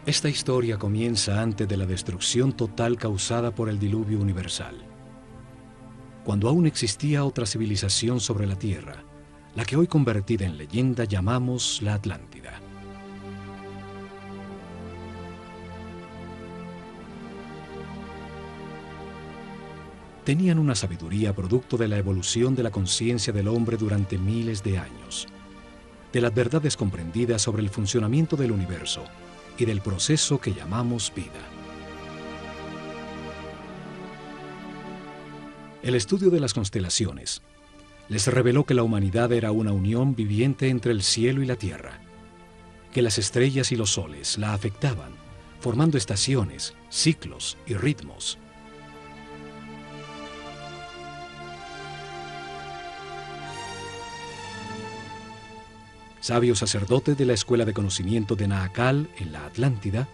Esta historia comienza antes de la destrucción total causada por el diluvio universal, cuando aún existía otra civilización sobre la Tierra, la que hoy convertida en leyenda llamamos la Atlántida. Tenían una sabiduría producto de la evolución de la conciencia del hombre durante miles de años, de las verdades comprendidas sobre el funcionamiento del universo y del proceso que llamamos vida. El estudio de las constelaciones les reveló que la humanidad era una unión viviente entre el cielo y la tierra, que las estrellas y los soles la afectaban, formando estaciones, ciclos y ritmos. Sabios sacerdotes de la Escuela de Conocimiento de Naakal, en la Atlántida,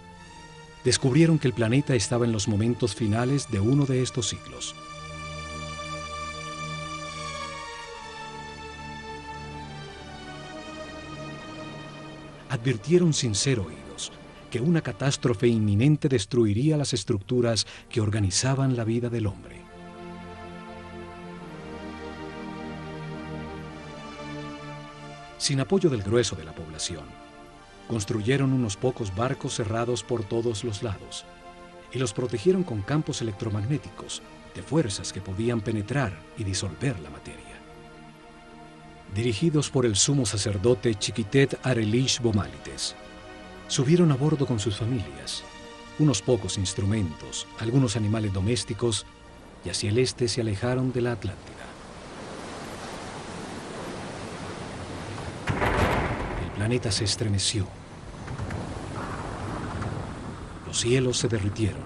descubrieron que el planeta estaba en los momentos finales de uno de estos ciclos. Advirtieron sin ser oídos que una catástrofe inminente destruiría las estructuras que organizaban la vida del hombre. Sin apoyo del grueso de la población, construyeron unos pocos barcos cerrados por todos los lados y los protegieron con campos electromagnéticos de fuerzas que podían penetrar y disolver la materia. Dirigidos por el sumo sacerdote Chiquitet Arelish Bomalites, subieron a bordo con sus familias, unos pocos instrumentos, algunos animales domésticos, y hacia el este se alejaron de la Atlántida. El planeta se estremeció. Los cielos se derritieron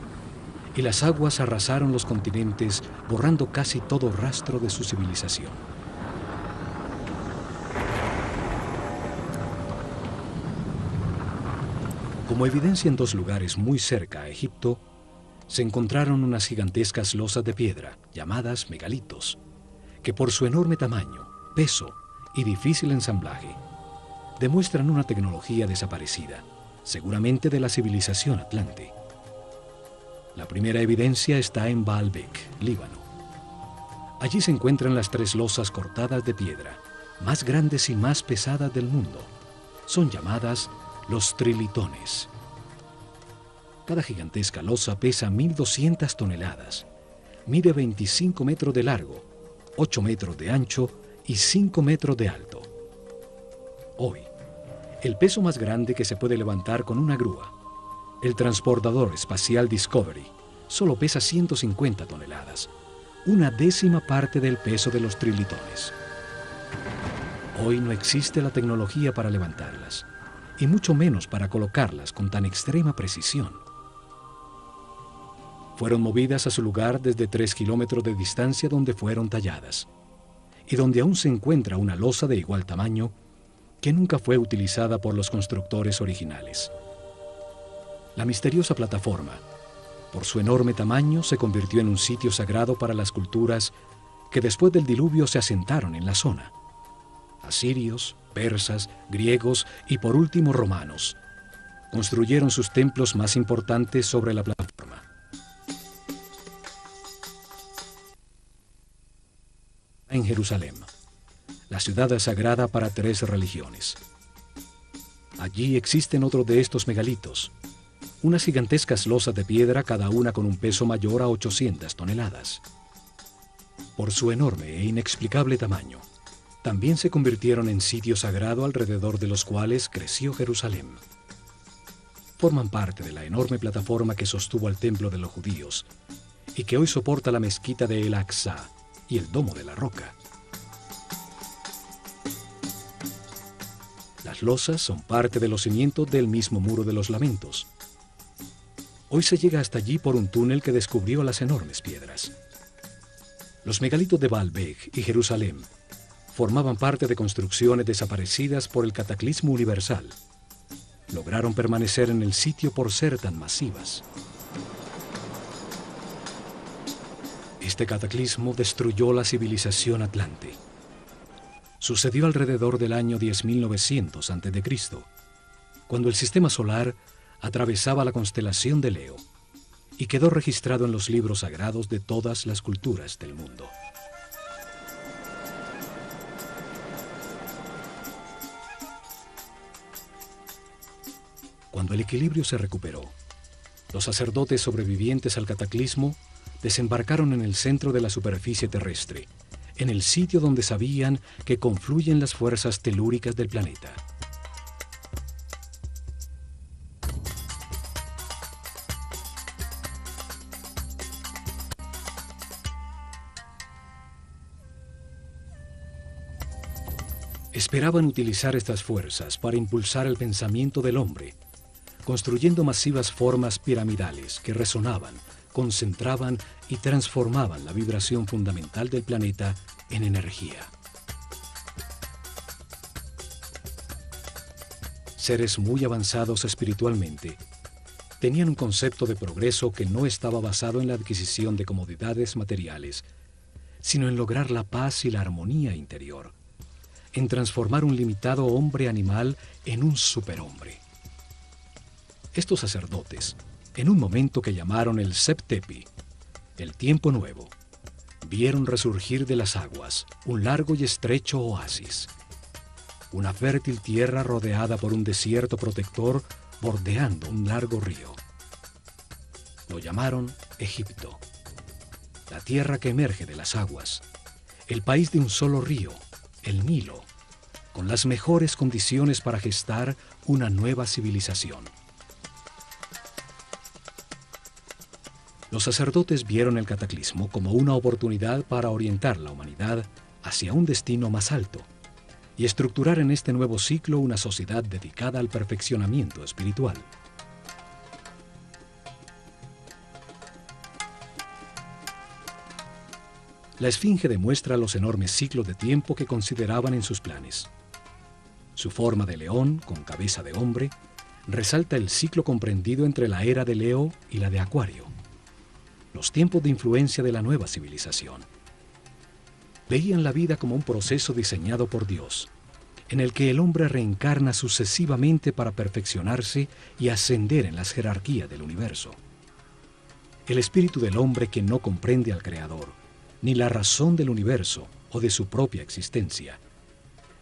y las aguas arrasaron los continentes, borrando casi todo rastro de su civilización. Como evidencia en dos lugares muy cerca a Egipto, se encontraron unas gigantescas losas de piedra, llamadas megalitos, que por su enorme tamaño, peso y difícil ensamblaje, demuestran una tecnología desaparecida, seguramente de la civilización atlante. La primera evidencia está en Baalbek, Líbano. Allí se encuentran las tres losas cortadas de piedra, más grandes y más pesadas del mundo. Son llamadas los trilitones. Cada gigantesca losa pesa 1.200 toneladas, mide 25 metros de largo, 8 metros de ancho y 5 metros de alto. Hoy, el peso más grande que se puede levantar con una grúa, el transportador espacial Discovery, solo pesa 150 toneladas, una décima parte del peso de los trilitones. Hoy no existe la tecnología para levantarlas, y mucho menos para colocarlas con tan extrema precisión. Fueron movidas a su lugar desde 3 kilómetros de distancia donde fueron talladas, y donde aún se encuentra una losa de igual tamaño que nunca fue utilizada por los constructores originales. La misteriosa plataforma, por su enorme tamaño, se convirtió en un sitio sagrado para las culturas que después del diluvio se asentaron en la zona. Asirios, persas, griegos y por último romanos construyeron sus templos más importantes sobre la plataforma. En Jerusalén, la ciudad sagrada para 3 religiones. Allí existen otros de estos megalitos, unas gigantescas losas de piedra, cada una con un peso mayor a 800 toneladas. Por su enorme e inexplicable tamaño, también se convirtieron en sitio sagrado alrededor de los cuales creció Jerusalén. Forman parte de la enorme plataforma que sostuvo al templo de los judíos y que hoy soporta la mezquita de El Aqsa y el Domo de la Roca. Las losas son parte de los cimientos del mismo Muro de los Lamentos. Hoy se llega hasta allí por un túnel que descubrió las enormes piedras. Los megalitos de Baalbek y Jerusalén formaban parte de construcciones desaparecidas por el cataclismo universal. Lograron permanecer en el sitio por ser tan masivas. Este cataclismo destruyó la civilización atlante. Sucedió alrededor del año 10.900 a.C., cuando el sistema solar atravesaba la constelación de Leo y quedó registrado en los libros sagrados de todas las culturas del mundo. Cuando el equilibrio se recuperó, los sacerdotes sobrevivientes al cataclismo desembarcaron en el centro de la superficie terrestre, en el sitio donde sabían que confluyen las fuerzas telúricas del planeta. Esperaban utilizar estas fuerzas para impulsar el pensamiento del hombre, construyendo masivas formas piramidales que resonaban, concentraban y transformaban la vibración fundamental del planeta en energía. Seres muy avanzados espiritualmente tenían un concepto de progreso que no estaba basado en la adquisición de comodidades materiales, sino en lograr la paz y la armonía interior, en transformar un limitado hombre animal en un superhombre. Estos sacerdotes, en un momento que llamaron el Septepi, el tiempo nuevo, vieron resurgir de las aguas un largo y estrecho oasis, una fértil tierra rodeada por un desierto protector bordeando un largo río. Lo llamaron Egipto, la tierra que emerge de las aguas, el país de un solo río, el Nilo, con las mejores condiciones para gestar una nueva civilización. Los sacerdotes vieron el cataclismo como una oportunidad para orientar la humanidad hacia un destino más alto y estructurar en este nuevo ciclo una sociedad dedicada al perfeccionamiento espiritual. La Esfinge demuestra los enormes ciclos de tiempo que consideraban en sus planes. Su forma de león, con cabeza de hombre, resalta el ciclo comprendido entre la era de Leo y la de Acuario, los tiempos de influencia de la nueva civilización. Veían la vida como un proceso diseñado por Dios, en el que el hombre reencarna sucesivamente para perfeccionarse y ascender en las jerarquías del universo. El espíritu del hombre que no comprende al Creador, ni la razón del universo o de su propia existencia,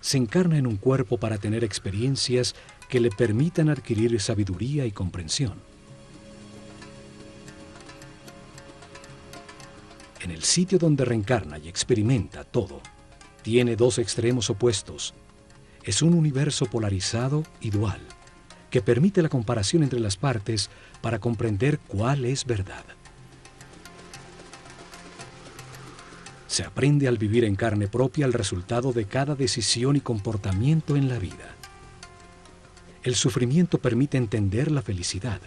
se encarna en un cuerpo para tener experiencias que le permitan adquirir sabiduría y comprensión. En el sitio donde reencarna y experimenta todo, tiene dos extremos opuestos. Es un universo polarizado y dual, que permite la comparación entre las partes para comprender cuál es verdad. Se aprende al vivir en carne propia el resultado de cada decisión y comportamiento en la vida. El sufrimiento permite entender la felicidad.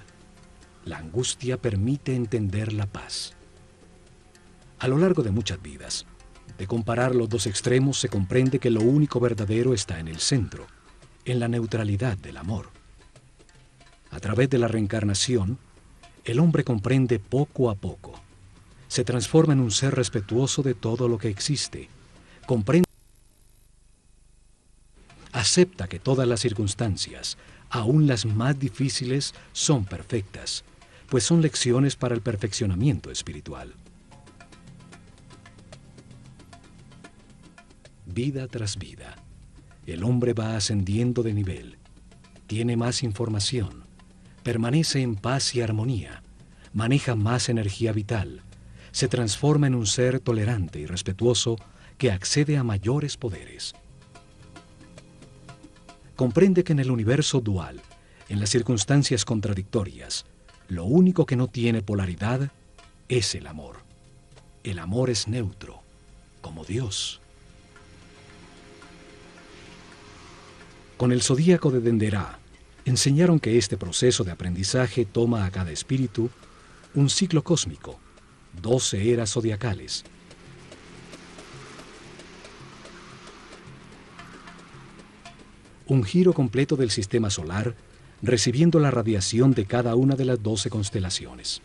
La angustia permite entender la paz. A lo largo de muchas vidas, de comparar los dos extremos se comprende que lo único verdadero está en el centro, en la neutralidad del amor. A través de la reencarnación, el hombre comprende poco a poco. Se transforma en un ser respetuoso de todo lo que existe. Comprende, acepta que todas las circunstancias, aun las más difíciles, son perfectas, pues son lecciones para el perfeccionamiento espiritual. Vida tras vida, el hombre va ascendiendo de nivel, tiene más información, permanece en paz y armonía, maneja más energía vital, se transforma en un ser tolerante y respetuoso que accede a mayores poderes. Comprende que en el universo dual, en las circunstancias contradictorias, lo único que no tiene polaridad es el amor. El amor es neutro, como Dios. Con el zodíaco de Denderá, enseñaron que este proceso de aprendizaje toma a cada espíritu un ciclo cósmico, 12 eras zodiacales. Un giro completo del sistema solar, recibiendo la radiación de cada una de las 12 constelaciones.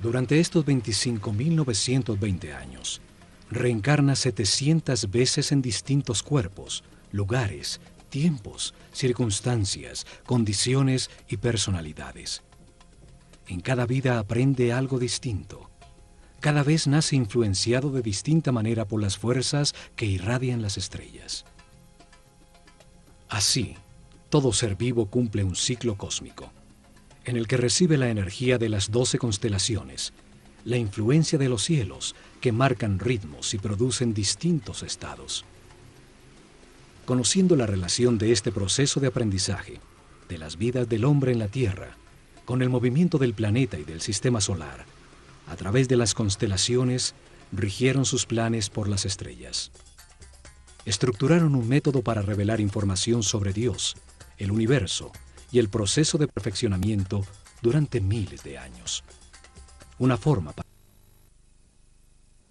Durante estos 25.920 años, reencarna 700 veces en distintos cuerpos, lugares, tiempos, circunstancias, condiciones y personalidades. En cada vida aprende algo distinto. Cada vez nace influenciado de distinta manera por las fuerzas que irradian las estrellas. Así, todo ser vivo cumple un ciclo cósmico, en el que recibe la energía de las 12 constelaciones, la influencia de los cielos que marcan ritmos y producen distintos estados. Conociendo la relación de este proceso de aprendizaje, de las vidas del hombre en la Tierra, con el movimiento del planeta y del sistema solar, a través de las constelaciones, rigieron sus planes por las estrellas. Estructuraron un método para revelar información sobre Dios, el universo y el proceso de perfeccionamiento durante miles de años. Una forma para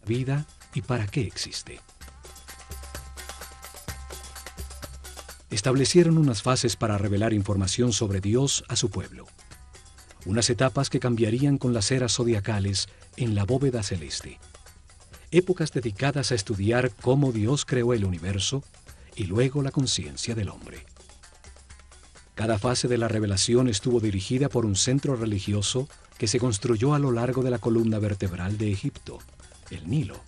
la vida y para qué existe. Establecieron unas fases para revelar información sobre Dios a su pueblo. Unas etapas que cambiarían con las eras zodiacales en la bóveda celeste. Épocas dedicadas a estudiar cómo Dios creó el universo y luego la conciencia del hombre. Cada fase de la revelación estuvo dirigida por un centro religioso que se construyó a lo largo de la columna vertebral de Egipto, el Nilo.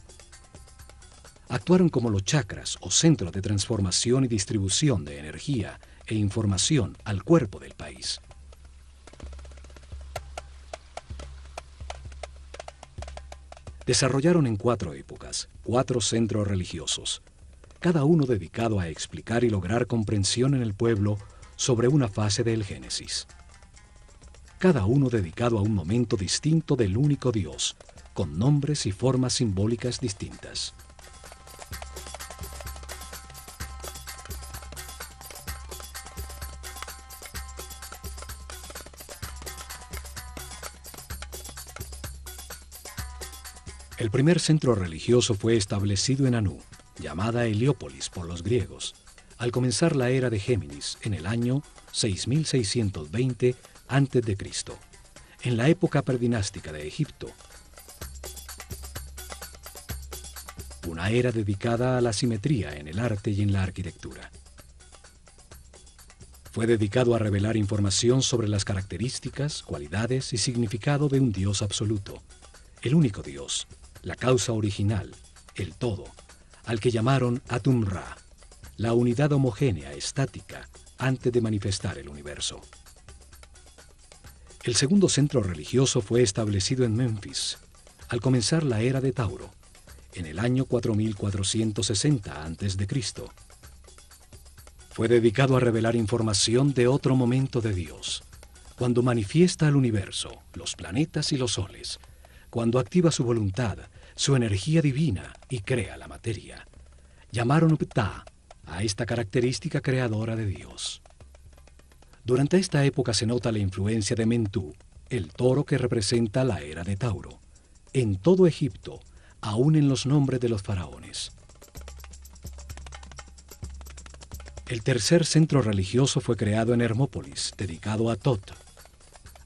Actuaron como los chakras o centros de transformación y distribución de energía e información al cuerpo del país. Desarrollaron en 4 épocas, 4 centros religiosos, cada uno dedicado a explicar y lograr comprensión en el pueblo sobre una fase del Génesis. Cada uno dedicado a un momento distinto del único Dios, con nombres y formas simbólicas distintas. El primer centro religioso fue establecido en Anú, llamada Heliópolis por los griegos, al comenzar la era de Géminis en el año 6620 a.C., en la época predinástica de Egipto. Una era dedicada a la simetría en el arte y en la arquitectura. Fue dedicado a revelar información sobre las características, cualidades y significado de un Dios absoluto, el único Dios, la causa original, el todo, al que llamaron Atum-Ra, la unidad homogénea estática antes de manifestar el universo. El segundo centro religioso fue establecido en Memphis, al comenzar la era de Tauro, en el año 4460 a.C. Fue dedicado a revelar información de otro momento de Dios, cuando manifiesta al universo, los planetas y los soles, cuando activa su voluntad, su energía divina y crea la materia. Llamaron Ptah a esta característica creadora de Dios. Durante esta época se nota la influencia de Mentú, el toro que representa la era de Tauro, en todo Egipto, aún en los nombres de los faraones. El tercer centro religioso fue creado en Hermópolis, dedicado a Tot.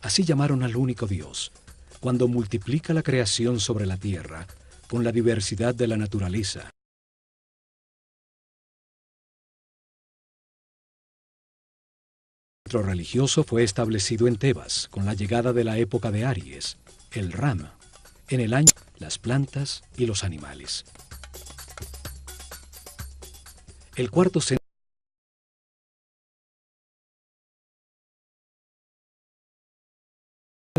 Así llamaron al único Dios, cuando multiplica la creación sobre la tierra con la diversidad de la naturaleza. El centro religioso fue establecido en Tebas con la llegada de la época de Aries, el Ram, en el año las plantas y los animales. El cuarto centro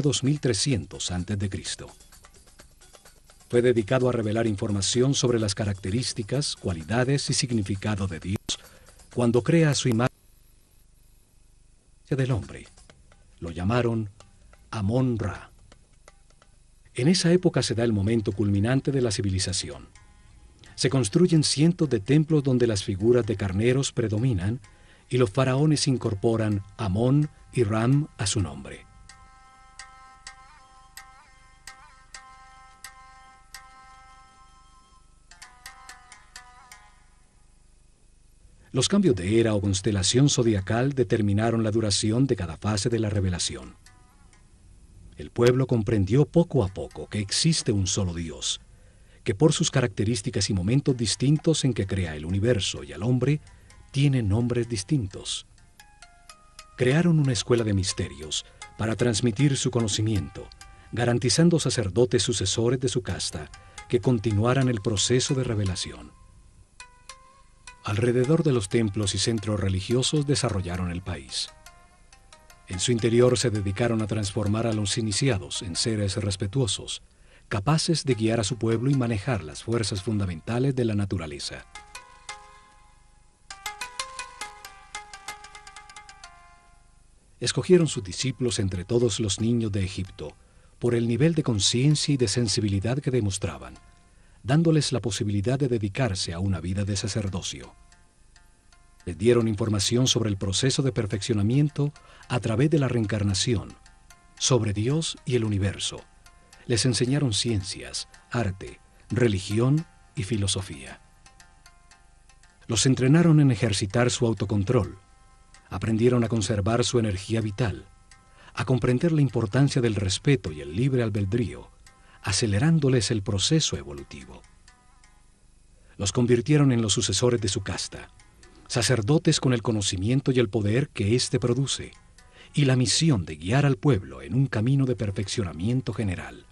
2300 a.C. Fue dedicado a revelar información sobre las características, cualidades y significado de Dios cuando crea a su imagen del hombre. Lo llamaron Amón-Ra. En esa época se da el momento culminante de la civilización. Se construyen cientos de templos donde las figuras de carneros predominan y los faraones incorporan Amón y Ram a su nombre. Los cambios de era o constelación zodiacal determinaron la duración de cada fase de la revelación. El pueblo comprendió poco a poco que existe un solo Dios, que por sus características y momentos distintos en que crea el universo y al hombre, tiene nombres distintos. Crearon una escuela de misterios para transmitir su conocimiento, garantizando sacerdotes sucesores de su casta que continuaran el proceso de revelación. Alrededor de los templos y centros religiosos desarrollaron el país. En su interior se dedicaron a transformar a los iniciados en seres respetuosos, capaces de guiar a su pueblo y manejar las fuerzas fundamentales de la naturaleza. Escogieron sus discípulos entre todos los niños de Egipto por el nivel de conciencia y de sensibilidad que demostraban, dándoles la posibilidad de dedicarse a una vida de sacerdocio. Les dieron información sobre el proceso de perfeccionamiento a través de la reencarnación, sobre Dios y el universo. Les enseñaron ciencias, arte, religión y filosofía. Los entrenaron en ejercitar su autocontrol. Aprendieron a conservar su energía vital, a comprender la importancia del respeto y el libre albedrío, acelerándoles el proceso evolutivo. Los convirtieron en los sucesores de su casta, sacerdotes con el conocimiento y el poder que éste produce, y la misión de guiar al pueblo en un camino de perfeccionamiento general.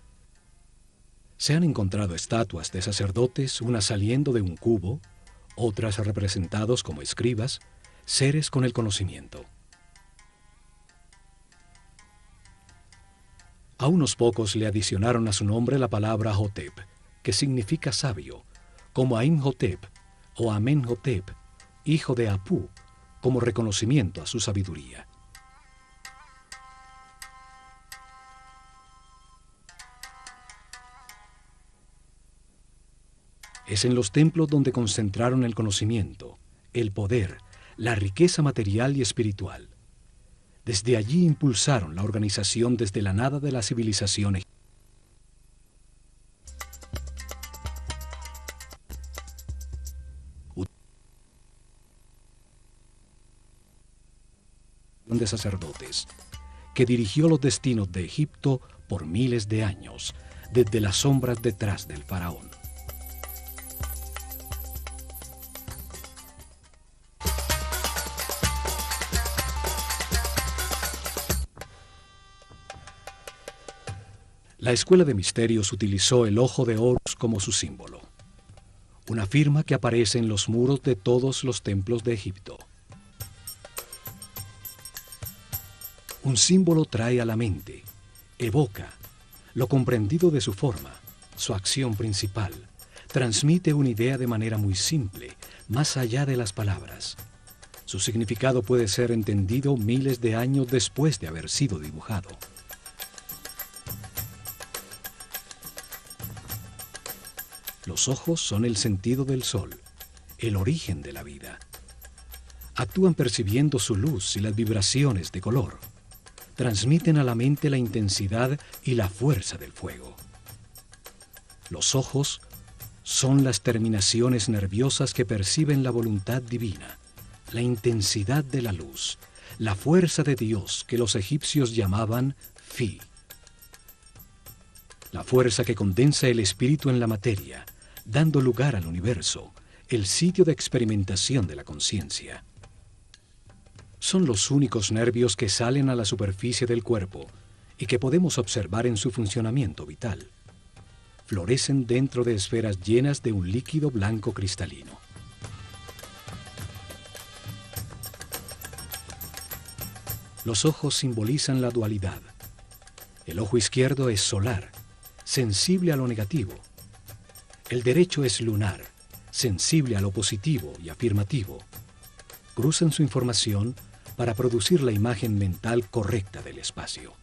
Se han encontrado estatuas de sacerdotes, unas saliendo de un cubo, otras representados como escribas, seres con el conocimiento. A unos pocos le adicionaron a su nombre la palabra Hotep, que significa sabio, como a Imhotep o Amenhotep, hijo de Apú, como reconocimiento a su sabiduría. Es en los templos donde concentraron el conocimiento, el poder, la riqueza material y espiritual. Desde allí impulsaron la organización desde la nada de la civilización egipcia. De sacerdotes, que dirigió los destinos de Egipto por miles de años, desde las sombras detrás del faraón. La escuela de misterios utilizó el ojo de Horus como su símbolo, una firma que aparece en los muros de todos los templos de Egipto. Un símbolo trae a la mente, evoca, lo comprendido de su forma, su acción principal, transmite una idea de manera muy simple, más allá de las palabras. Su significado puede ser entendido miles de años después de haber sido dibujado. Los ojos son el sentido del sol, el origen de la vida. Actúan percibiendo su luz y las vibraciones de color. Transmiten a la mente la intensidad y la fuerza del fuego. Los ojos son las terminaciones nerviosas que perciben la voluntad divina, la intensidad de la luz, la fuerza de Dios que los egipcios llamaban Fi. La fuerza que condensa el espíritu en la materia, dando lugar al universo, el sitio de experimentación de la conciencia. Son los únicos nervios que salen a la superficie del cuerpo y que podemos observar en su funcionamiento vital. Florecen dentro de esferas llenas de un líquido blanco cristalino. Los ojos simbolizan la dualidad. El ojo izquierdo es solar, sensible a lo negativo. El derecho es lunar, sensible a lo positivo y afirmativo. Cruzan su información para producir la imagen mental correcta del espacio.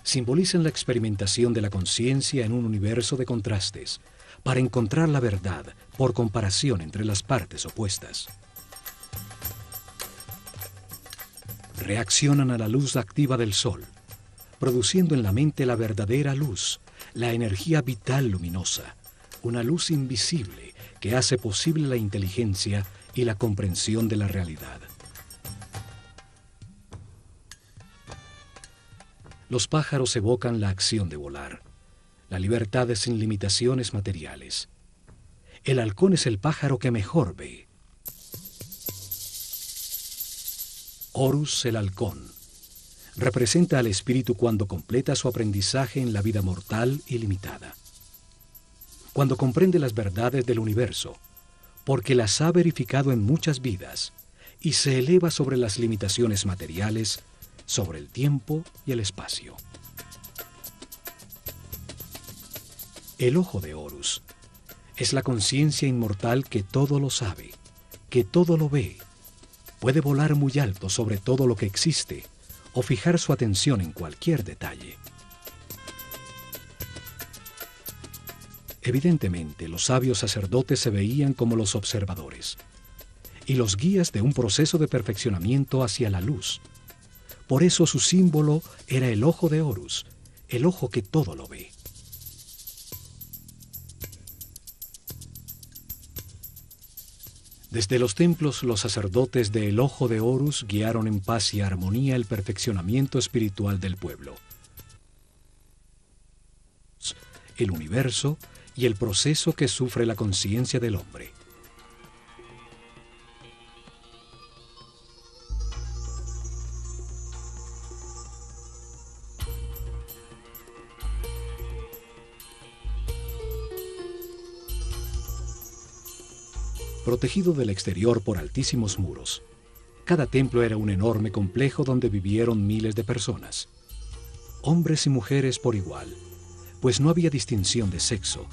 Simbolizan la experimentación de la conciencia en un universo de contrastes, para encontrar la verdad por comparación entre las partes opuestas. Reaccionan a la luz activa del sol, produciendo en la mente la verdadera luz, la energía vital luminosa, una luz invisible que hace posible la inteligencia y la comprensión de la realidad. Los pájaros evocan la acción de volar, la libertad sin limitaciones materiales. El halcón es el pájaro que mejor ve. Horus, el halcón, representa al espíritu cuando completa su aprendizaje en la vida mortal y limitada. Cuando comprende las verdades del universo, porque las ha verificado en muchas vidas, y se eleva sobre las limitaciones materiales, sobre el tiempo y el espacio. El ojo de Horus es la conciencia inmortal que todo lo sabe, que todo lo ve. Puede volar muy alto sobre todo lo que existe o fijar su atención en cualquier detalle. Evidentemente, los sabios sacerdotes se veían como los observadores y los guías de un proceso de perfeccionamiento hacia la luz. Por eso su símbolo era el ojo de Horus, el ojo que todo lo ve. Desde los templos, los sacerdotes del ojo de Horus guiaron en paz y armonía el perfeccionamiento espiritual del pueblo, el universo y el proceso que sufre la conciencia del hombre. Protegido del exterior por altísimos muros, cada templo era un enorme complejo donde vivieron miles de personas, hombres y mujeres por igual, pues no había distinción de sexo.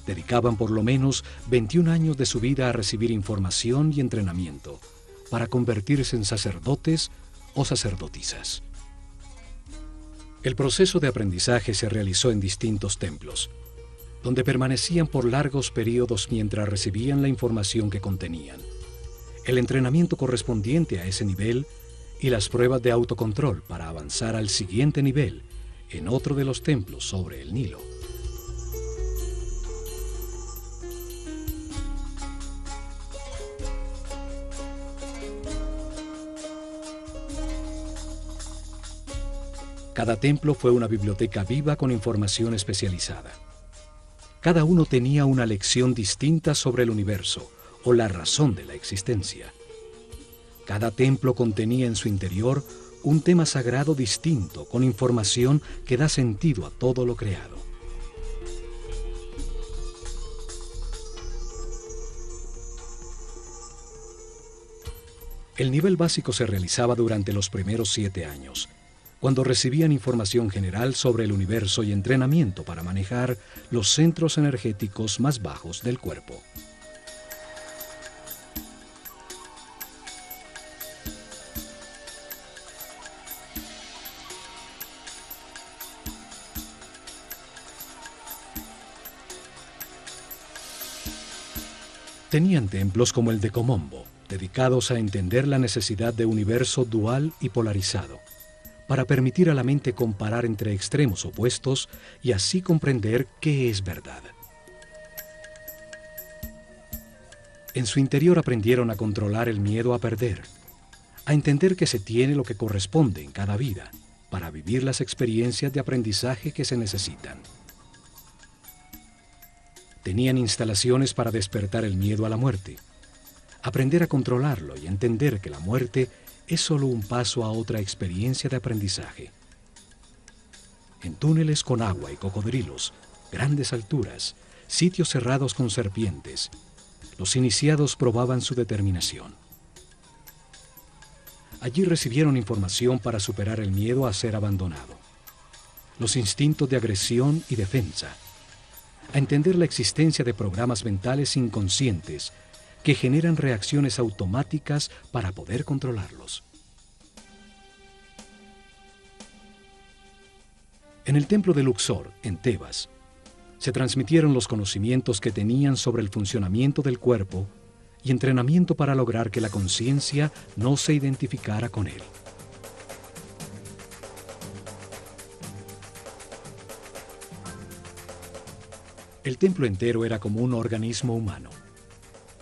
Dedicaban por lo menos 21 años de su vida a recibir información y entrenamiento para convertirse en sacerdotes o sacerdotisas. El proceso de aprendizaje se realizó en distintos templos, donde permanecían por largos periodos mientras recibían la información que contenían, el entrenamiento correspondiente a ese nivel y las pruebas de autocontrol para avanzar al siguiente nivel en otro de los templos sobre el Nilo. Cada templo fue una biblioteca viva con información especializada. Cada uno tenía una lección distinta sobre el universo o la razón de la existencia. Cada templo contenía en su interior un tema sagrado distinto con información que da sentido a todo lo creado. El nivel básico se realizaba durante los primeros 7 años, cuando recibían información general sobre el universo y entrenamiento para manejar los centros energéticos más bajos del cuerpo. Tenían templos como el de Komombo, dedicados a entender la necesidad de un universo dual y polarizado, para permitir a la mente comparar entre extremos opuestos y así comprender qué es verdad. En su interior aprendieron a controlar el miedo a perder, a entender que se tiene lo que corresponde en cada vida, para vivir las experiencias de aprendizaje que se necesitan. Tenían instalaciones para despertar el miedo a la muerte, aprender a controlarlo y entender que la muerte es solo un paso a otra experiencia de aprendizaje. En túneles con agua y cocodrilos, grandes alturas, sitios cerrados con serpientes, los iniciados probaban su determinación. Allí recibieron información para superar el miedo a ser abandonado, los instintos de agresión y defensa, a entender la existencia de programas mentales inconscientes que generan reacciones automáticas para poder controlarlos. En el templo de Luxor, en Tebas, se transmitieron los conocimientos que tenían sobre el funcionamiento del cuerpo y entrenamiento para lograr que la conciencia no se identificara con él. El templo entero era como un organismo humano.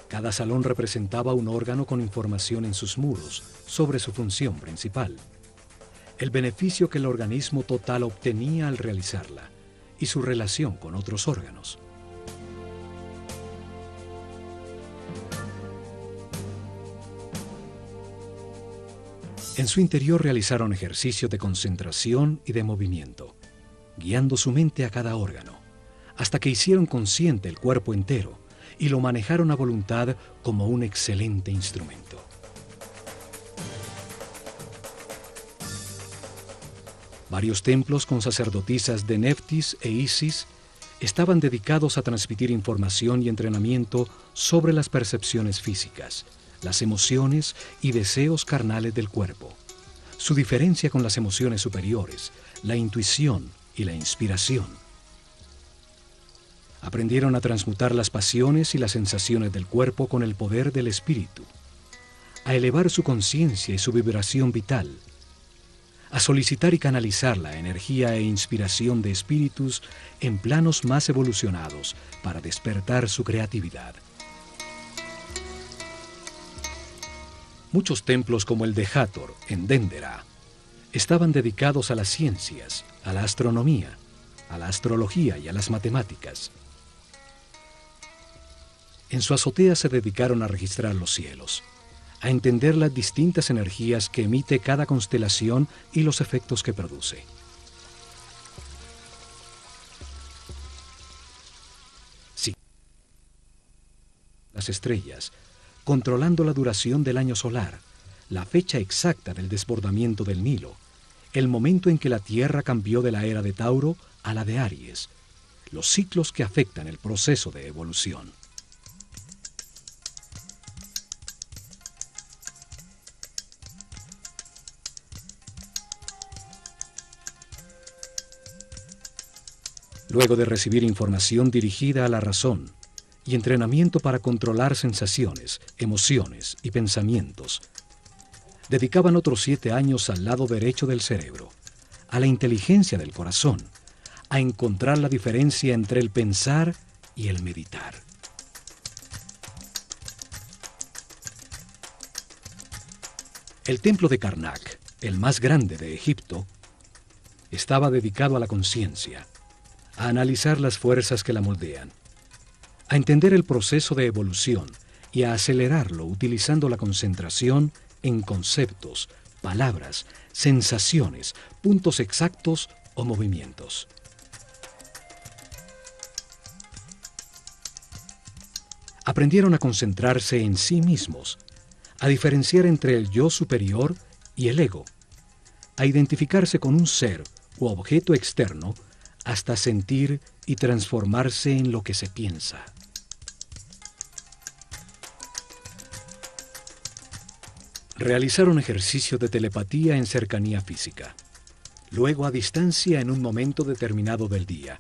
Cada salón representaba un órgano con información en sus muros sobre su función principal. el beneficio que el organismo total obtenía al realizarla y su relación con otros órganos. En su interior realizaron ejercicios de concentración y de movimiento, guiando su mente a cada órgano, hasta que hicieron consciente el cuerpo entero y lo manejaron a voluntad como un excelente instrumento. Varios templos con sacerdotisas de Neftis e Isis estaban dedicados a transmitir información y entrenamiento sobre las percepciones físicas, las emociones y deseos carnales del cuerpo, su diferencia con las emociones superiores, la intuición y la inspiración. Aprendieron a transmutar las pasiones y las sensaciones del cuerpo con el poder del espíritu, a elevar su conciencia y su vibración vital, a solicitar y canalizar la energía e inspiración de espíritus en planos más evolucionados para despertar su creatividad. Muchos templos como el de Hathor, en Dendera, estaban dedicados a las ciencias, a la astronomía, a la astrología y a las matemáticas. En su azotea se dedicaron a registrar los cielos, a entender las distintas energías que emite cada constelación y los efectos que produce. Sí. Las estrellas, controlando la duración del año solar, la fecha exacta del desbordamiento del Nilo, el momento en que la Tierra cambió de la era de Tauro a la de Aries, los ciclos que afectan el proceso de evolución. Luego de recibir información dirigida a la razón y entrenamiento para controlar sensaciones, emociones y pensamientos, dedicaban otros 7 años al lado derecho del cerebro, a la inteligencia del corazón, a encontrar la diferencia entre el pensar y el meditar. El templo de Karnak, el más grande de Egipto, estaba dedicado a la conciencia, a analizar las fuerzas que la moldean, a entender el proceso de evolución y a acelerarlo utilizando la concentración en conceptos, palabras, sensaciones, puntos exactos o movimientos. Aprendieron a concentrarse en sí mismos, a diferenciar entre el yo superior y el ego, a identificarse con un ser u objeto externo hasta sentir y transformarse en lo que se piensa. Realizaron ejercicio de telepatía en cercanía física, luego a distancia en un momento determinado del día,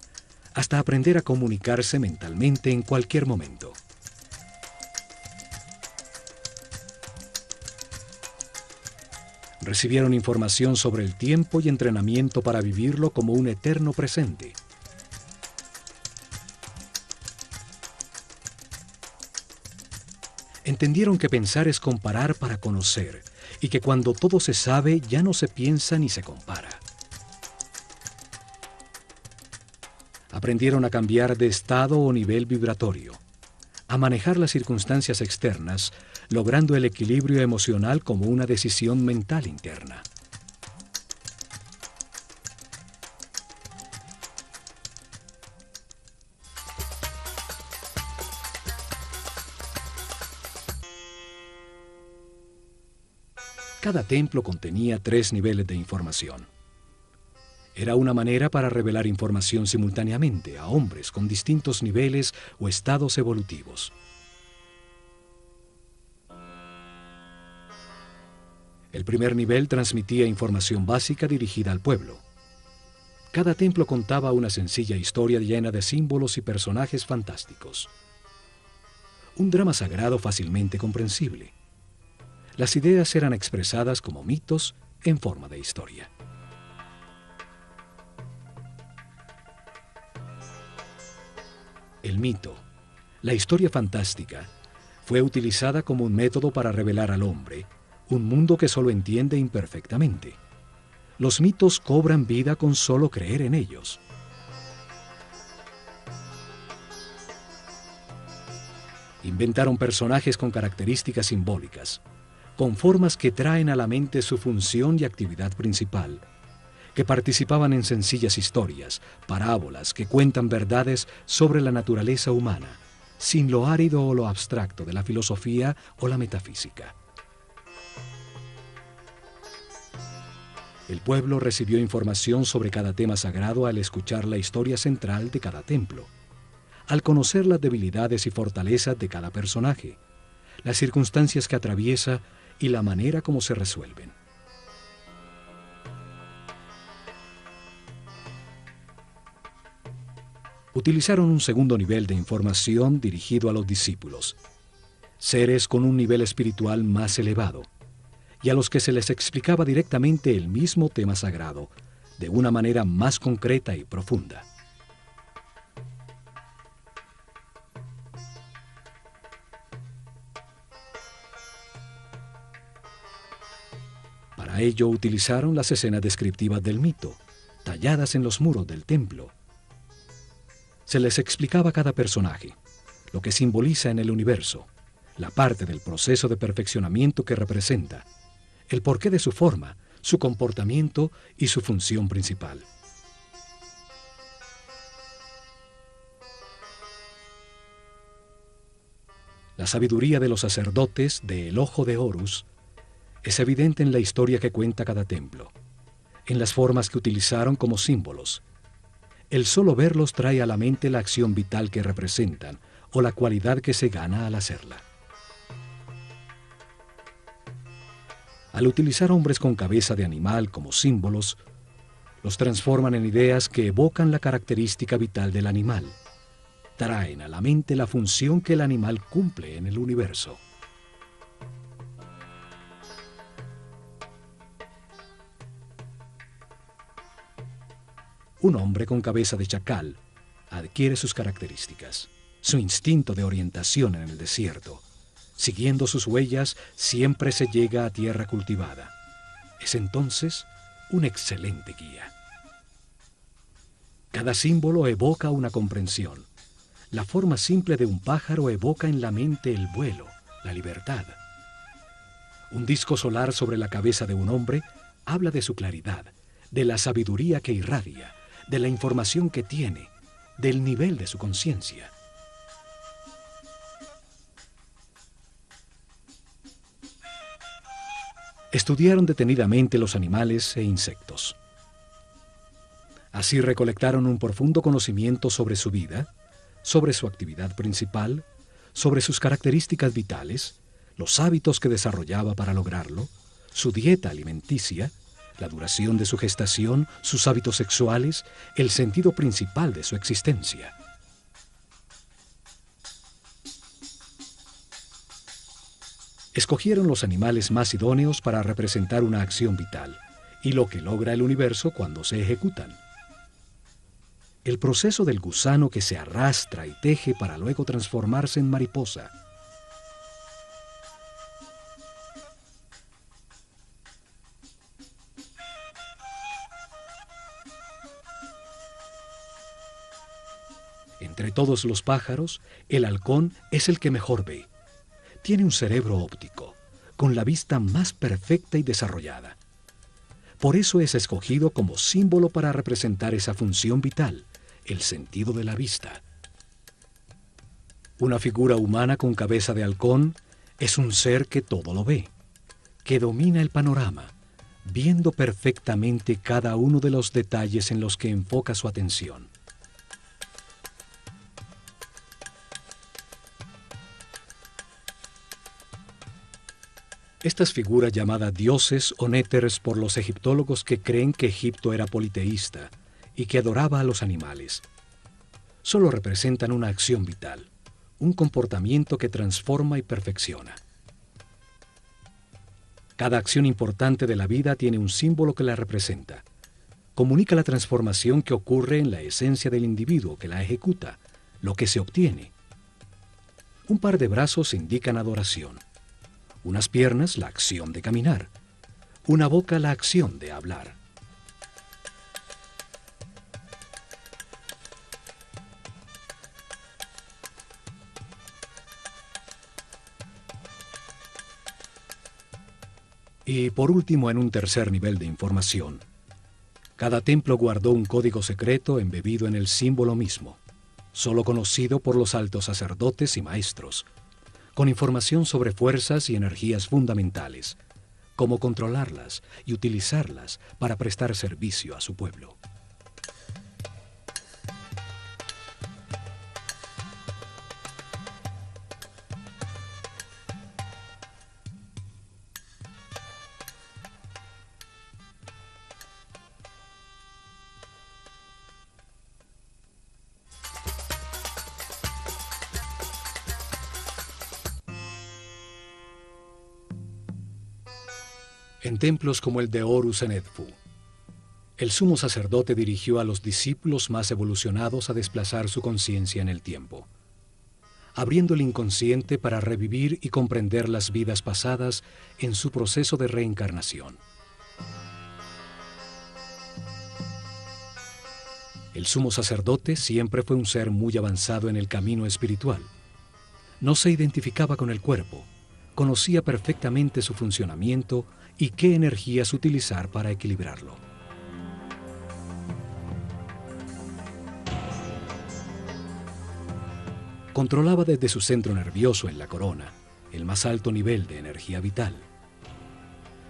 hasta aprender a comunicarse mentalmente en cualquier momento. Recibieron información sobre el tiempo y entrenamiento para vivirlo como un eterno presente. Entendieron que pensar es comparar para conocer y que cuando todo se sabe ya no se piensa ni se compara. Aprendieron a cambiar de estado o nivel vibratorio, a manejar las circunstancias externas, logrando el equilibrio emocional como una decisión mental interna. Cada templo contenía 3 niveles de información. Era una manera para revelar información simultáneamente a hombres con distintos niveles o estados evolutivos. El primer nivel transmitía información básica dirigida al pueblo. Cada templo contaba una sencilla historia llena de símbolos y personajes fantásticos. Un drama sagrado fácilmente comprensible. Las ideas eran expresadas como mitos en forma de historia. El mito, la historia fantástica, fue utilizada como un método para revelar al hombre un mundo que solo entiende imperfectamente, Los mitos cobran vida con solo creer en ellos. Inventaron personajes con características simbólicas, con formas que traen a la mente su función y actividad principal, que participaban en sencillas historias, parábolas que cuentan verdades sobre la naturaleza humana, sin lo árido o lo abstracto de la filosofía o la metafísica. El pueblo recibió información sobre cada tema sagrado al escuchar la historia central de cada templo, al conocer las debilidades y fortalezas de cada personaje, las circunstancias que atraviesa y la manera como se resuelven. Utilizaron un segundo nivel de información dirigido a los discípulos, seres con un nivel espiritual más elevado, y a los que se les explicaba directamente el mismo tema sagrado, de una manera más concreta y profunda. Para ello utilizaron las escenas descriptivas del mito, talladas en los muros del templo. Se les explicaba cada personaje, lo que simboliza en el universo, la parte del proceso de perfeccionamiento que representa, el porqué de su forma, su comportamiento y su función principal. La sabiduría de los sacerdotes de El Ojo de Horus es evidente en la historia que cuenta cada templo, en las formas que utilizaron como símbolos. El solo verlos trae a la mente la acción vital que representan o la cualidad que se gana al hacerla. Al utilizar hombres con cabeza de animal como símbolos, los transforman en ideas que evocan la característica vital del animal. Traen a la mente la función que el animal cumple en el universo. Un hombre con cabeza de chacal adquiere sus características, su instinto de orientación en el desierto. Siguiendo sus huellas, siempre se llega a tierra cultivada. Es entonces un excelente guía. Cada símbolo evoca una comprensión. La forma simple de un pájaro evoca en la mente el vuelo, la libertad. Un disco solar sobre la cabeza de un hombre habla de su claridad, de la sabiduría que irradia, de la información que tiene, del nivel de su conciencia. Estudiaron detenidamente los animales e insectos. Así recolectaron un profundo conocimiento sobre su vida, sobre su actividad principal, sobre sus características vitales, los hábitos que desarrollaba para lograrlo, su dieta alimenticia, la duración de su gestación, sus hábitos sexuales, el sentido principal de su existencia. Escogieron los animales más idóneos para representar una acción vital y lo que logra el universo cuando se ejecutan. El proceso del gusano que se arrastra y teje para luego transformarse en mariposa. Entre todos los pájaros, el halcón es el que mejor ve. Tiene un cerebro óptico, con la vista más perfecta y desarrollada. Por eso es escogido como símbolo para representar esa función vital, el sentido de la vista. Una figura humana con cabeza de halcón es un ser que todo lo ve, que domina el panorama, viendo perfectamente cada uno de los detalles en los que enfoca su atención. Estas figuras llamadas dioses o néteres por los egiptólogos que creen que Egipto era politeísta y que adoraba a los animales, solo representan una acción vital, un comportamiento que transforma y perfecciona. Cada acción importante de la vida tiene un símbolo que la representa. Comunica la transformación que ocurre en la esencia del individuo que la ejecuta, lo que se obtiene. Un par de brazos indican adoración. Unas piernas, la acción de caminar. Una boca, la acción de hablar. Y por último, en un tercer nivel de información, cada templo guardó un código secreto embebido en el símbolo mismo, solo conocido por los altos sacerdotes y maestros, con información sobre fuerzas y energías fundamentales, cómo controlarlas y utilizarlas para prestar servicio a su pueblo. En templos como el de Horus en Edfu, el sumo sacerdote dirigió a los discípulos más evolucionados a desplazar su conciencia en el tiempo, abriendo el inconsciente para revivir y comprender las vidas pasadas en su proceso de reencarnación. El sumo sacerdote siempre fue un ser muy avanzado en el camino espiritual. No se identificaba con el cuerpo, conocía perfectamente su funcionamiento y qué energías utilizar para equilibrarlo. Controlaba desde su centro nervioso en la corona el más alto nivel de energía vital.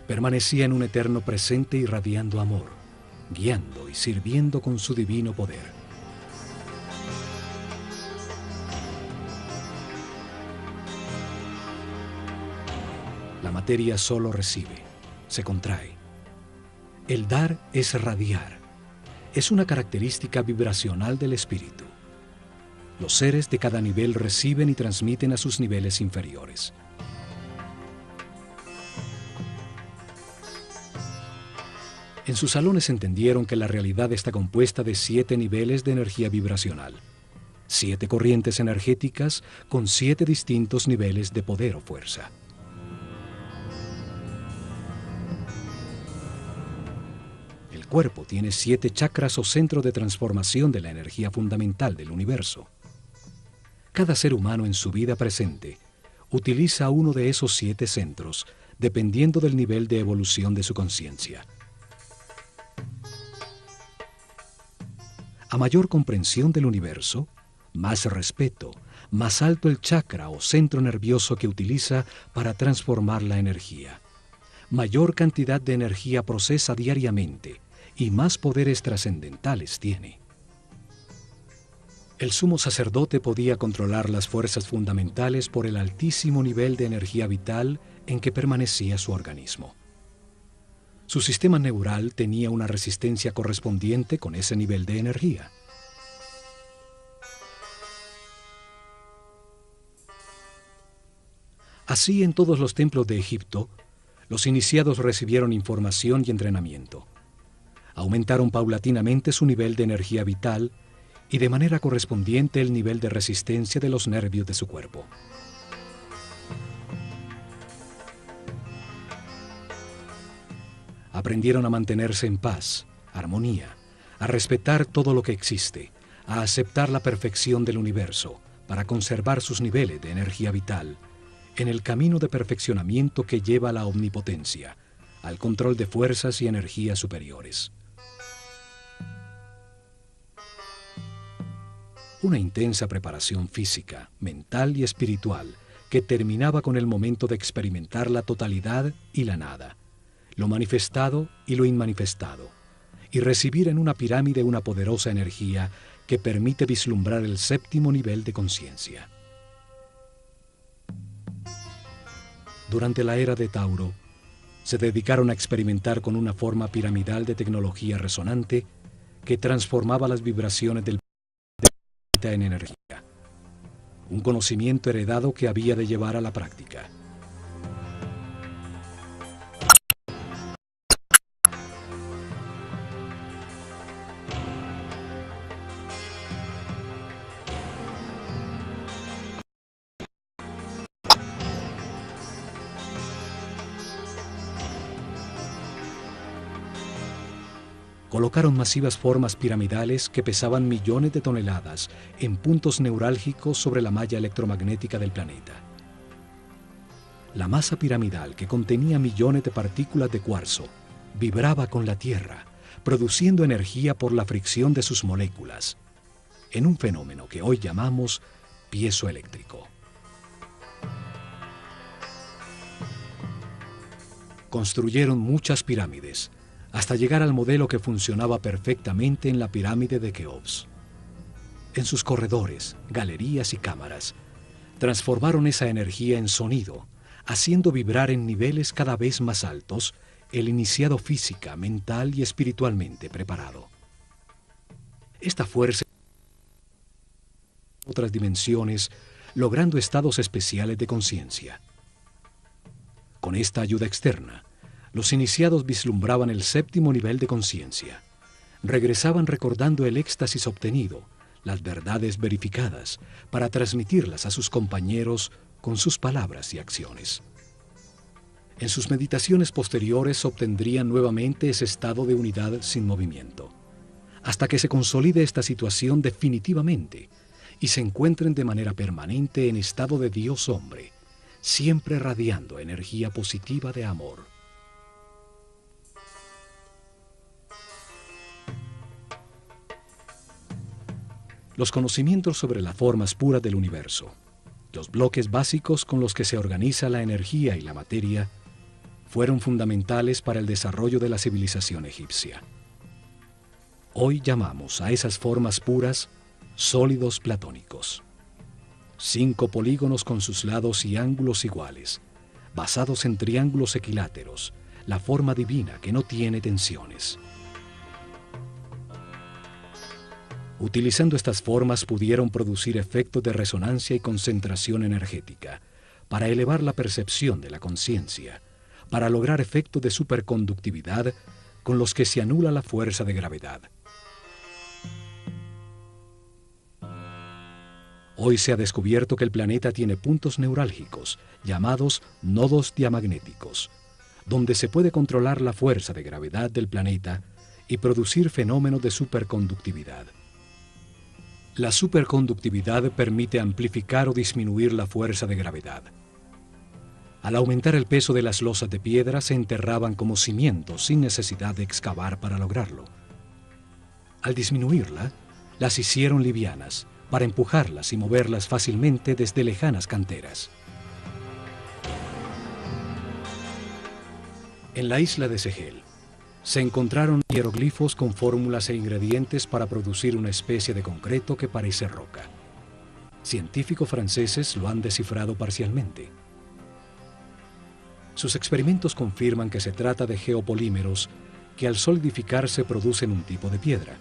Permanecía en un eterno presente irradiando amor, guiando y sirviendo con su divino poder. La materia solo recibe, se contrae. El dar es radiar. Es una característica vibracional del espíritu. Los seres de cada nivel reciben y transmiten a sus niveles inferiores. En sus salones entendieron que la realidad está compuesta de 7 niveles de energía vibracional, 7 corrientes energéticas con 7 distintos niveles de poder o fuerza. El cuerpo tiene 7 chakras o centros de transformación de la energía fundamental del universo. Cada ser humano en su vida presente utiliza uno de esos 7 centros dependiendo del nivel de evolución de su conciencia. A mayor comprensión del universo, más respeto, más alto el chakra o centro nervioso que utiliza para transformar la energía. Mayor cantidad de energía procesa diariamente y más poderes trascendentales tiene. El sumo sacerdote podía controlar las fuerzas fundamentales por el altísimo nivel de energía vital en que permanecía su organismo. Su sistema neural tenía una resistencia correspondiente con ese nivel de energía. Así, en todos los templos de Egipto, los iniciados recibieron información y entrenamiento. Aumentaron paulatinamente su nivel de energía vital y de manera correspondiente el nivel de resistencia de los nervios de su cuerpo. Aprendieron a mantenerse en paz, armonía, a respetar todo lo que existe, a aceptar la perfección del universo para conservar sus niveles de energía vital en el camino de perfeccionamiento que lleva a la omnipotencia, al control de fuerzas y energías superiores. Una intensa preparación física, mental y espiritual que terminaba con el momento de experimentar la totalidad y la nada, lo manifestado y lo inmanifestado, y recibir en una pirámide una poderosa energía que permite vislumbrar el 7º nivel de conciencia. Durante la era de Tauro, se dedicaron a experimentar con una forma piramidal de tecnología resonante que transformaba las vibraciones del planeta en energía, un conocimiento heredado que había de llevar a la práctica. Colocaron masivas formas piramidales que pesaban millones de toneladas en puntos neurálgicos sobre la malla electromagnética del planeta. La masa piramidal, que contenía millones de partículas de cuarzo, vibraba con la Tierra, produciendo energía por la fricción de sus moléculas, en un fenómeno que hoy llamamos piezoeléctrico. Construyeron muchas pirámides, hasta llegar al modelo que funcionaba perfectamente en la pirámide de Keops. En sus corredores, galerías y cámaras, transformaron esa energía en sonido, haciendo vibrar en niveles cada vez más altos el iniciado física, mental y espiritualmente preparado. Esta fuerza en otras dimensiones, logrando estados especiales de conciencia. Con esta ayuda externa, los iniciados vislumbraban el séptimo nivel de conciencia. Regresaban recordando el éxtasis obtenido, las verdades verificadas, para transmitirlas a sus compañeros con sus palabras y acciones. En sus meditaciones posteriores obtendrían nuevamente ese estado de unidad sin movimiento, hasta que se consolide esta situación definitivamente y se encuentren de manera permanente en estado de Dios-hombre, siempre radiando energía positiva de amor. Los conocimientos sobre las formas puras del universo, los bloques básicos con los que se organiza la energía y la materia, fueron fundamentales para el desarrollo de la civilización egipcia. Hoy llamamos a esas formas puras sólidos platónicos. 5 polígonos con sus lados y ángulos iguales, basados en triángulos equiláteros, la forma divina que no tiene tensiones. Utilizando estas formas pudieron producir efectos de resonancia y concentración energética para elevar la percepción de la conciencia, para lograr efectos de superconductividad con los que se anula la fuerza de gravedad. Hoy se ha descubierto que el planeta tiene puntos neurálgicos, llamados nodos diamagnéticos, donde se puede controlar la fuerza de gravedad del planeta y producir fenómenos de superconductividad. La superconductividad permite amplificar o disminuir la fuerza de gravedad. Al aumentar el peso de las losas de piedra, se enterraban como cimientos sin necesidad de excavar para lograrlo. Al disminuirla, las hicieron livianas, para empujarlas y moverlas fácilmente desde lejanas canteras. En la isla de Segel, se encontraron hieroglifos con fórmulas e ingredientes para producir una especie de concreto que parece roca. Científicos franceses lo han descifrado parcialmente. Sus experimentos confirman que se trata de geopolímeros que al solidificarse producen un tipo de piedra.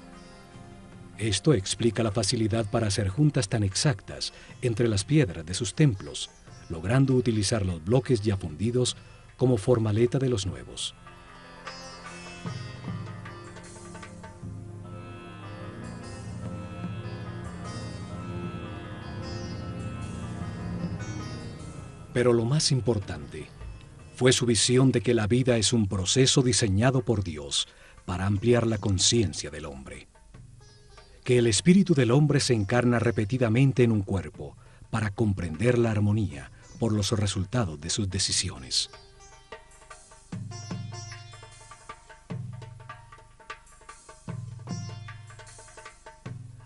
Esto explica la facilidad para hacer juntas tan exactas entre las piedras de sus templos, logrando utilizar los bloques ya fundidos como formaleta de los nuevos. Pero lo más importante fue su visión de que la vida es un proceso diseñado por Dios para ampliar la conciencia del hombre. Que el espíritu del hombre se encarna repetidamente en un cuerpo para comprender la armonía por los resultados de sus decisiones.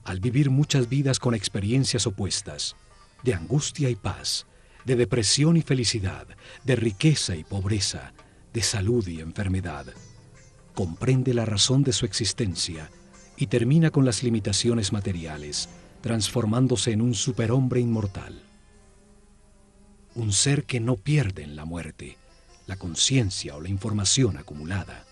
Al vivir muchas vidas con experiencias opuestas, de angustia y paz, de depresión y felicidad, de riqueza y pobreza, de salud y enfermedad, comprende la razón de su existencia y termina con las limitaciones materiales, transformándose en un superhombre inmortal. Un ser que no pierde en la muerte la conciencia o la información acumulada.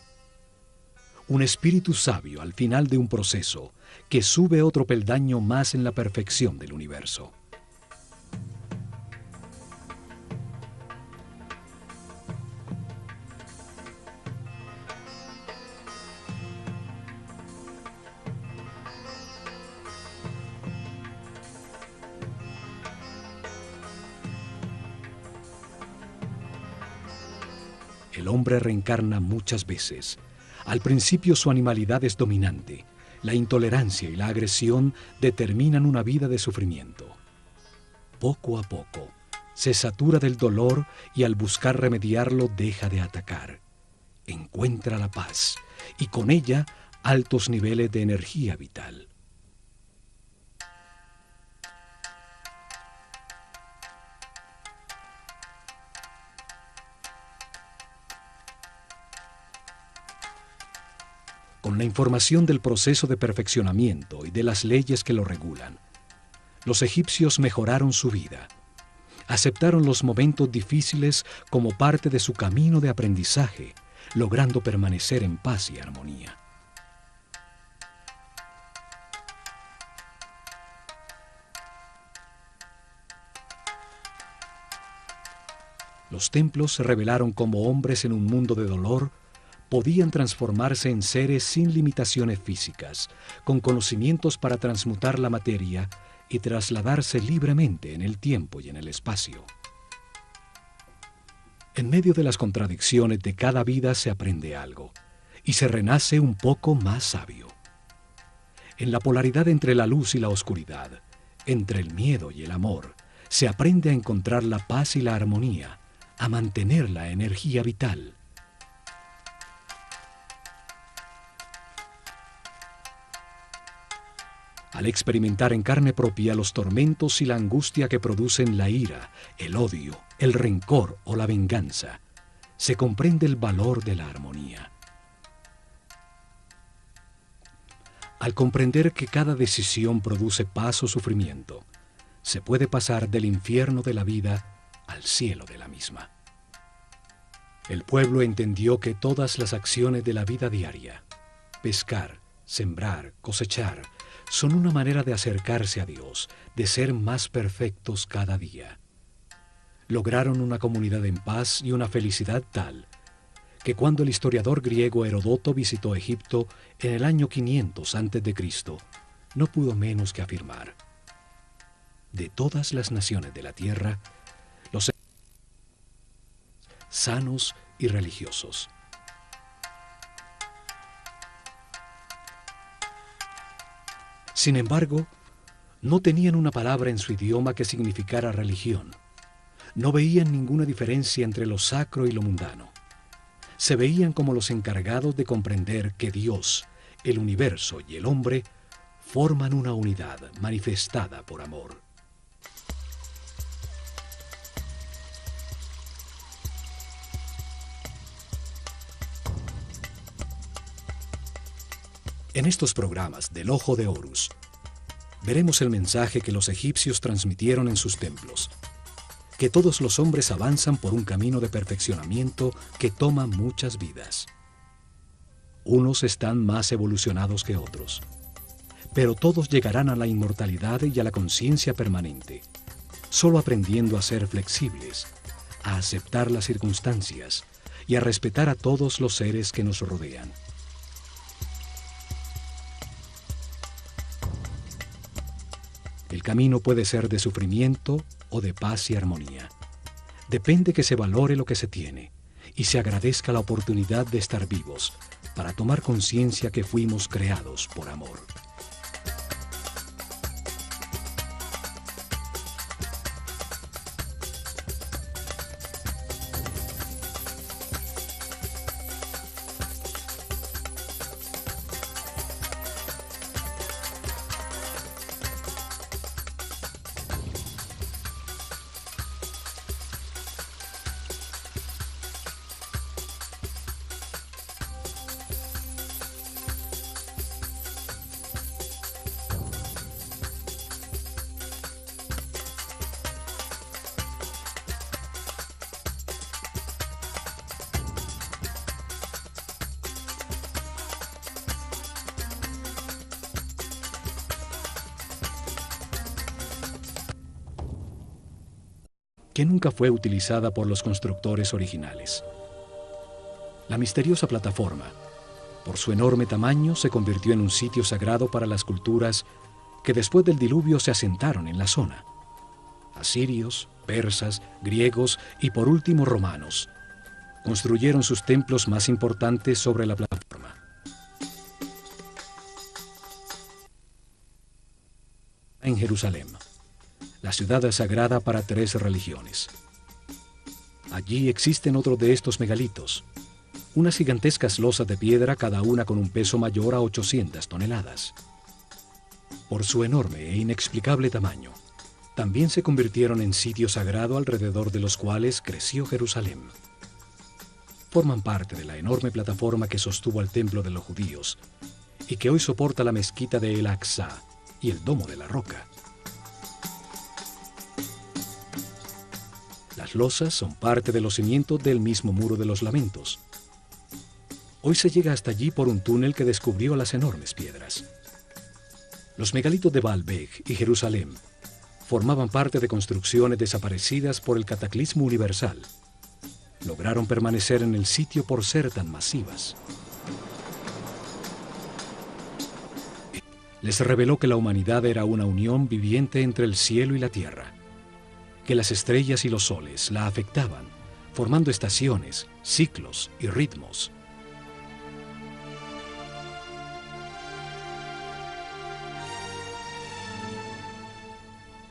Un espíritu sabio al final de un proceso que sube otro peldaño más en la perfección del universo. El hombre reencarna muchas veces. Al principio su animalidad es dominante. La intolerancia y la agresión determinan una vida de sufrimiento. Poco a poco, se satura del dolor y al buscar remediarlo deja de atacar. Encuentra la paz y con ella altos niveles de energía vital. Con la información del proceso de perfeccionamiento y de las leyes que lo regulan, los egipcios mejoraron su vida. Aceptaron los momentos difíciles como parte de su camino de aprendizaje, logrando permanecer en paz y armonía. Los templos se revelaron como hombres en un mundo de dolor, podían transformarse en seres sin limitaciones físicas, con conocimientos para transmutar la materia y trasladarse libremente en el tiempo y en el espacio. En medio de las contradicciones de cada vida se aprende algo y se renace un poco más sabio. En la polaridad entre la luz y la oscuridad, entre el miedo y el amor, se aprende a encontrar la paz y la armonía, a mantener la energía vital. Al experimentar en carne propia los tormentos y la angustia que producen la ira, el odio, el rencor o la venganza, se comprende el valor de la armonía. Al comprender que cada decisión produce paz o sufrimiento, se puede pasar del infierno de la vida al cielo de la misma. El pueblo entendió que todas las acciones de la vida diaria, pescar, sembrar, cosechar, son una manera de acercarse a Dios, de ser más perfectos cada día. Lograron una comunidad en paz y una felicidad tal que cuando el historiador griego Heródoto visitó Egipto en el año 500 a.C., no pudo menos que afirmar: de todas las naciones de la tierra, los sanos y religiosos. Sin embargo, no tenían una palabra en su idioma que significara religión. No veían ninguna diferencia entre lo sacro y lo mundano. Se veían como los encargados de comprender que Dios, el universo y el hombre forman una unidad manifestada por amor. En estos programas del Ojo de Horus, veremos el mensaje que los egipcios transmitieron en sus templos, que todos los hombres avanzan por un camino de perfeccionamiento que toma muchas vidas. Unos están más evolucionados que otros, pero todos llegarán a la inmortalidad y a la conciencia permanente, solo aprendiendo a ser flexibles, a aceptar las circunstancias y a respetar a todos los seres que nos rodean. El camino puede ser de sufrimiento o de paz y armonía. Depende que se valore lo que se tiene y se agradezca la oportunidad de estar vivos para tomar conciencia que fuimos creados por amor. Que nunca fue utilizada por los constructores originales. La misteriosa plataforma, por su enorme tamaño, se convirtió en un sitio sagrado para las culturas que después del diluvio se asentaron en la zona. Asirios, persas, griegos y por último romanos construyeron sus templos más importantes sobre la plataforma. En Jerusalén, la ciudad sagrada para 3 religiones. Allí existen otro de estos megalitos, unas gigantescas losas de piedra, cada una con un peso mayor a 800 toneladas. Por su enorme e inexplicable tamaño, también se convirtieron en sitio sagrado alrededor de los cuales creció Jerusalén. Forman parte de la enorme plataforma que sostuvo al templo de los judíos y que hoy soporta la mezquita de El Aqsa y el Domo de la Roca. Las losas son parte de los cimientos del mismo Muro de los Lamentos. Hoy se llega hasta allí por un túnel que descubrió las enormes piedras. Los megalitos de Baalbek y Jerusalén formaban parte de construcciones desaparecidas por el cataclismo universal. Lograron permanecer en el sitio por ser tan masivas. Les reveló que la humanidad era una unión viviente entre el cielo y la tierra, que las estrellas y los soles la afectaban, formando estaciones, ciclos y ritmos.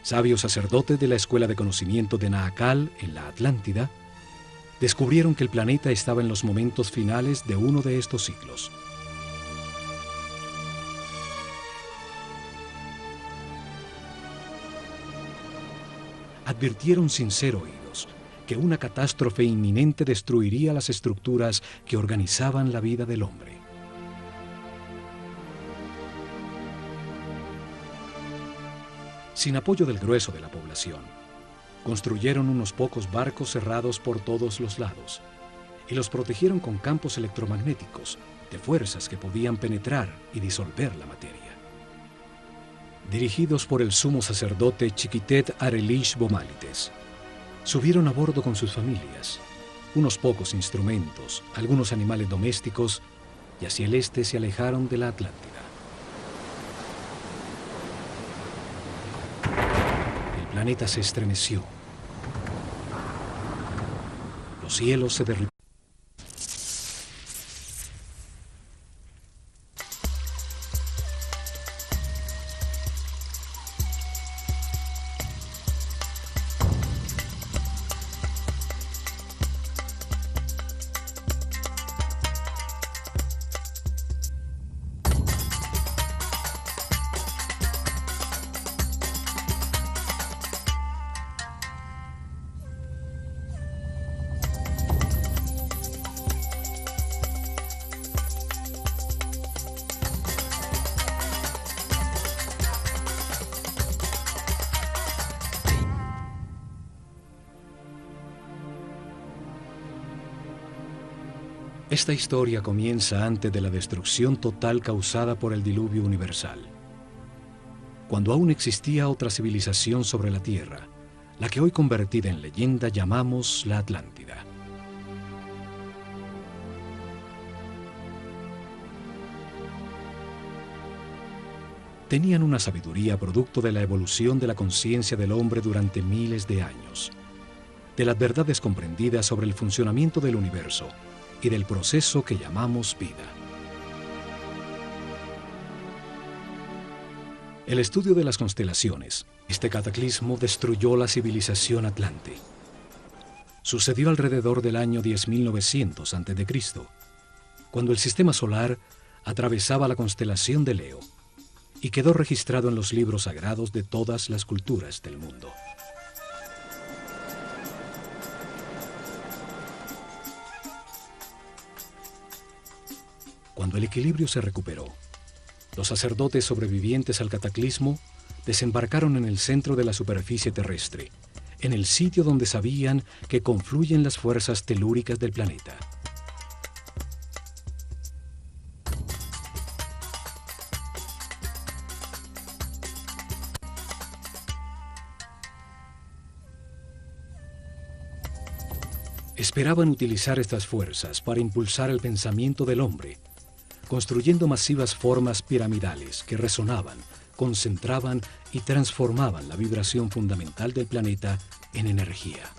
Sabios sacerdotes de la Escuela de Conocimiento de Naakal, en la Atlántida, descubrieron que el planeta estaba en los momentos finales de uno de estos ciclos. Advirtieron sin ser oídos que una catástrofe inminente destruiría las estructuras que organizaban la vida del hombre. Sin apoyo del grueso de la población, construyeron unos pocos barcos cerrados por todos los lados y los protegieron con campos electromagnéticos de fuerzas que podían penetrar y disolver la materia. Dirigidos por el sumo sacerdote Chiquitet Arelish Bomalites, subieron a bordo con sus familias, unos pocos instrumentos, algunos animales domésticos, y hacia el este se alejaron de la Atlántida. El planeta se estremeció. Los cielos se derriblaron. Esta historia comienza antes de la destrucción total causada por el diluvio universal, cuando aún existía otra civilización sobre la Tierra, la que hoy convertida en leyenda llamamos la Atlántida. Tenían una sabiduría producto de la evolución de la conciencia del hombre durante miles de años, de las verdades comprendidas sobre el funcionamiento del universo y del proceso que llamamos vida. El estudio de las constelaciones, este cataclismo destruyó la civilización atlante. Sucedió alrededor del año 10.900 a.C., cuando el sistema solar atravesaba la constelación de Leo y quedó registrado en los libros sagrados de todas las culturas del mundo. Cuando el equilibrio se recuperó, los sacerdotes sobrevivientes al cataclismo desembarcaron en el centro de la superficie terrestre, en el sitio donde sabían que confluyen las fuerzas telúricas del planeta. Esperaban utilizar estas fuerzas para impulsar el pensamiento del hombre, construyendo masivas formas piramidales que resonaban, concentraban y transformaban la vibración fundamental del planeta en energía.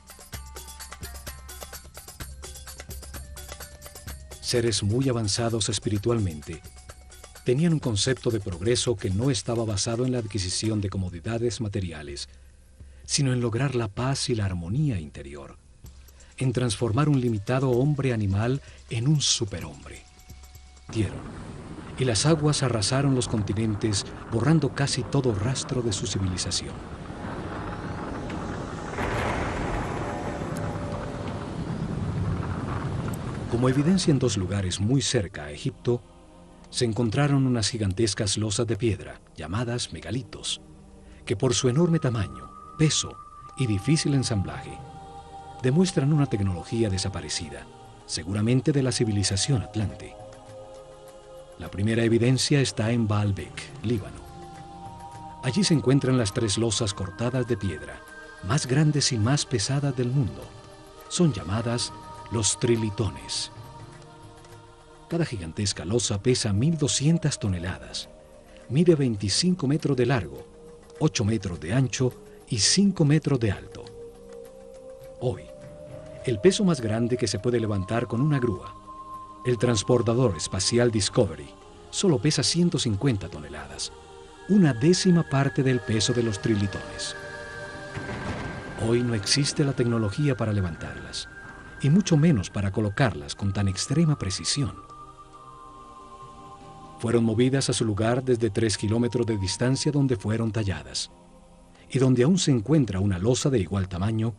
Seres muy avanzados espiritualmente, tenían un concepto de progreso que no estaba basado en la adquisición de comodidades materiales, sino en lograr la paz y la armonía interior, en transformar un limitado hombre animal en un superhombre. Dieron, y las aguas arrasaron los continentes, borrando casi todo rastro de su civilización. Como evidencia en dos lugares muy cerca a Egipto, se encontraron unas gigantescas losas de piedra, llamadas megalitos, que por su enorme tamaño, peso y difícil ensamblaje, demuestran una tecnología desaparecida, seguramente de la civilización atlante. La primera evidencia está en Baalbek, Líbano. Allí se encuentran las tres losas cortadas de piedra, más grandes y más pesadas del mundo. Son llamadas los trilitones. Cada gigantesca losa pesa 1.200 toneladas, mide 25 metros de largo, 8 metros de ancho y 5 metros de alto. Hoy, el peso más grande que se puede levantar con una grúa, el transportador espacial Discovery, solo pesa 150 toneladas, una décima parte del peso de los trilitones. Hoy no existe la tecnología para levantarlas, y mucho menos para colocarlas con tan extrema precisión. Fueron movidas a su lugar desde 3 kilómetros de distancia donde fueron talladas, y donde aún se encuentra una losa de igual tamaño